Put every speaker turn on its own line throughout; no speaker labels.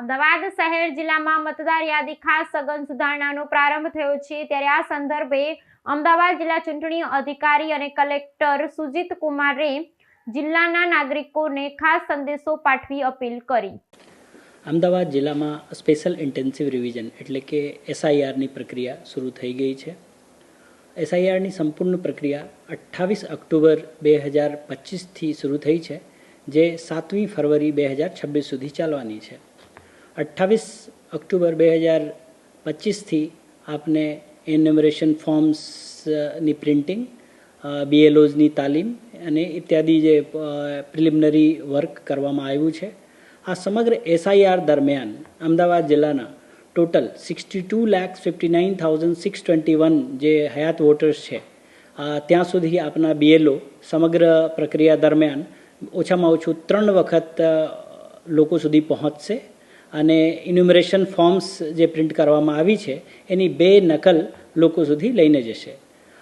અમદાવાદ શહેર જિલ્લામાં મતદાર યાદી ખાસ સઘન સુધારણાનો પ્રારંભ થયો છે ત્યારે આ સંદર્ભે અમદાવાદ જિલ્લા ચૂંટણી અધિકારી અને કલેક્ટર સુજીત કુમારે જિલ્લાના નાગરિકોને ખાસ સંદેશો પાઠવી અપીલ કરી।
અમદાવાદ જિલ્લામાં સ્પેશિયલ ઇન્ટેન્સિવ રિવિઝન એટલે કે એસઆઈઆરની પ્રક્રિયા શરૂ થઈ ગઈ છે। એસઆઈઆરની સંપૂર્ણ પ્રક્રિયા 28 ઓક્ટોબર 2025થી શરૂ થઈ છે, જે 7મી ફરવરી 2026 સુધી ચાલવાની છે। 28 ઓક્ટોબર 2025થી આપને એન્યુમરેશન ફોર્મ્સની પ્રિન્ટિંગ, બીએલઓઝની તાલીમ અને ઇત્યાદિ જે પ્રિલિમિનરી વર્ક કરવામાં આવ્યું છે। આ સમગ્ર એસઆઈઆર દરમિયાન અમદાવાદ જિલ્લાના ટોટલ 62,59,621 જે હયાત વોટર્સ છે, ત્યાં સુધી આપના બીએલઓ સમગ્ર પ્રક્રિયા દરમિયાન ઓછામાં ઓછું 3 વખત લોકો સુધી પહોંચશે અને ઇન્યુમરેશન ફોર્મ્સ જે પ્રિન્ટ કરવામાં આવી છે એની 2 નકલ લોકો સુધી લઈને જશે।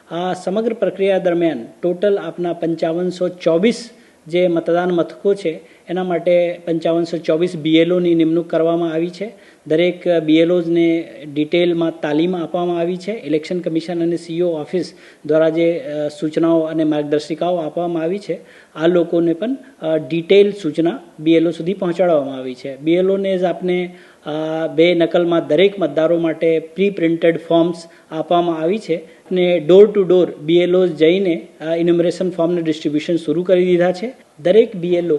આ સમગ્ર પ્રક્રિયા દરમિયાન ટોટલ આપના 5524 જે મતદાન મથકો છે એના માટે 5524 બીએલઓની નિમણૂક કરવામાં આવી છે। દરેક બીએલઓઝને ડિટેલમાં તાલીમ આપવામાં આવી છે। ઇલેક્શન કમિશન અને સીઓ ઓફિસ દ્વારા જે સૂચનાઓ અને માર્ગદર્શિકાઓ આપવામાં આવી છે, આ લોકોને પણ ડિટેલ સૂચના બીએલઓ સુધી પહોંચાડવામાં આવી છે। બીએલઓને જ આપને 2 નકલમાં દરેક મતદારો માટે પ્રી પ્રિન્ટેડ ફોર્મ્સ આપવામાં આવી છે અને ડોર ટુ ડોર બીએલઓ જઈને ઇન્યુમરેશન ફોર્મનું ડિસ્ટ્રીબ્યુશન શરૂ કરી દીધા છે। દરેક બીએલઓ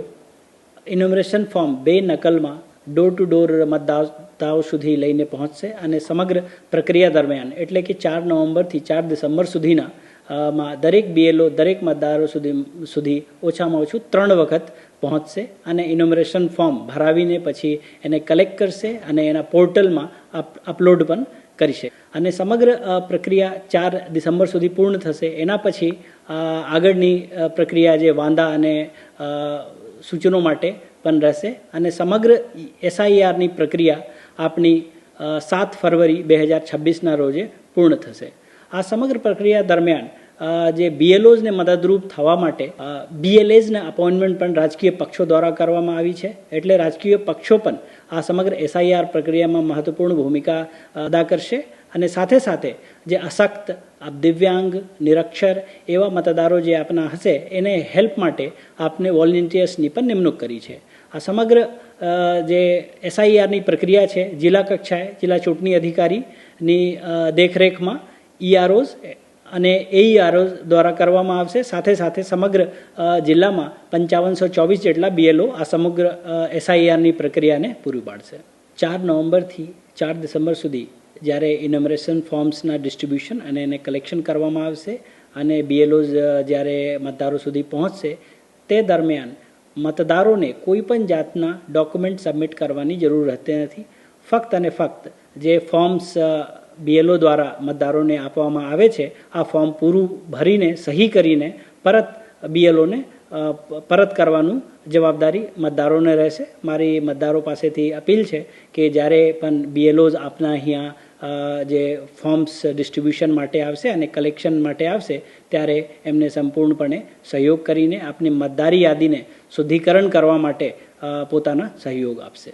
ઇન્યુમરેશન ફોર્મ 2 નકલમાં ડોર ટુ ડોર મતદાતાઓ સુધી લઈને પહોંચશે અને સમગ્ર પ્રક્રિયા દરમિયાન એટલે કે 4 નવેમ્બરથી 4 ડિસેમ્બર સુધીના દરેક બીએલઓ દરેક મતદારો સુધી ઓછામાં ઓછું 3 વખત પહોંચશે અને ઇન્યુમરેશન ફોર્મ ભરાવીને પછી એને કલેક્ટ કરશે અને એના પોર્ટલમાં અપલોડ પણ કરશે અને સમગ્ર પ્રક્રિયા 4 ડિસેમ્બર સુધી પૂર્ણ થશે। એના પછી આગળની પ્રક્રિયા જે વાંધા અને સૂચનો માટે પણ રહેશે અને સમગ્ર એસઆઈઆરની પ્રક્રિયા આપણી 7 ફરવરી 2026ના રોજે પૂર્ણ થશે। આ સમગ્ર પ્રક્રિયા દરમિયાન જે બીએલઓઝને મદદરૂપ થવા માટે બીએલએઝને અપોઇન્ટમેન્ટ પણ રાજકીય પક્ષો દ્વારા કરવામાં આવી છે, એટલે રાજકીય પક્ષો પણ આ સમગ્ર એસઆઈઆર પ્રક્રિયામાં મહત્વપૂર્ણ ભૂમિકા અદા કરશે અને સાથે સાથે જે અશક્ત, દિવ્યાંગ, નિરક્ષર એવા મતદારો જે આપના હશે એને હેલ્પ માટે આપને વોલેન્ટિયર્સની પણ નિમણૂક કરી છે। આ સમગ્ર જે એસઆઈઆરની પ્રક્રિયા છે જિલ્લા કક્ષાએ જિલ્લા ચૂંટણી અધિકારીની દેખરેખમાં ઈઆરઓઝ અને એઈઆરઓઝ દ્વારા કરવામાં આવશે। સાથે સાથે સમગ્ર જિલ્લામાં 5524 જેટલા બીએલઓ આ સમગ્ર એસઆઈઆરની પ્રક્રિયાને પૂરી પાડશે। 4 નવેમ્બરથી 4 ડિસેમ્બર સુધી જ્યારે ઇન્યુમરેશન ફોર્મ્સના ડિસ્ટ્રીબ્યુશન અને એને કલેક્શન કરવામાં આવશે અને બીએલઓઝ જ્યારે મતદારો સુધી પહોંચશે તે દરમિયાન મતદારોને કોઈ પણ જાતના ડોક્યુમેન્ટ સબમિટ કરવાની જરૂર રહેતી નથી। ફક્ત અને ફક્ત જે ફોર્મ્સ બીએલઓ દ્વારા મતદારોને આપવામાં આવે છે આ ફોર્મ પૂરું ભરીને સહી કરીને પરત બીએલઓને પરત કરવાનું જવાબદારી મતદારોને રહેશે। મારી મતદારો પાસેથી અપીલ છે કે જ્યારે પણ બીએલઓઝ આપના અહીંયા જે ફોર્મ્સ ડિસ્ટ્રીબ્યુશન માટે આવશે અને કલેક્શન માટે આવશે ત્યારે એમને સંપૂર્ણપણે સહયોગ કરીને આપની મતદારી યાદીને શુદ્ધિકરણ કરવા માટે પોતાના સહયોગ આપશે।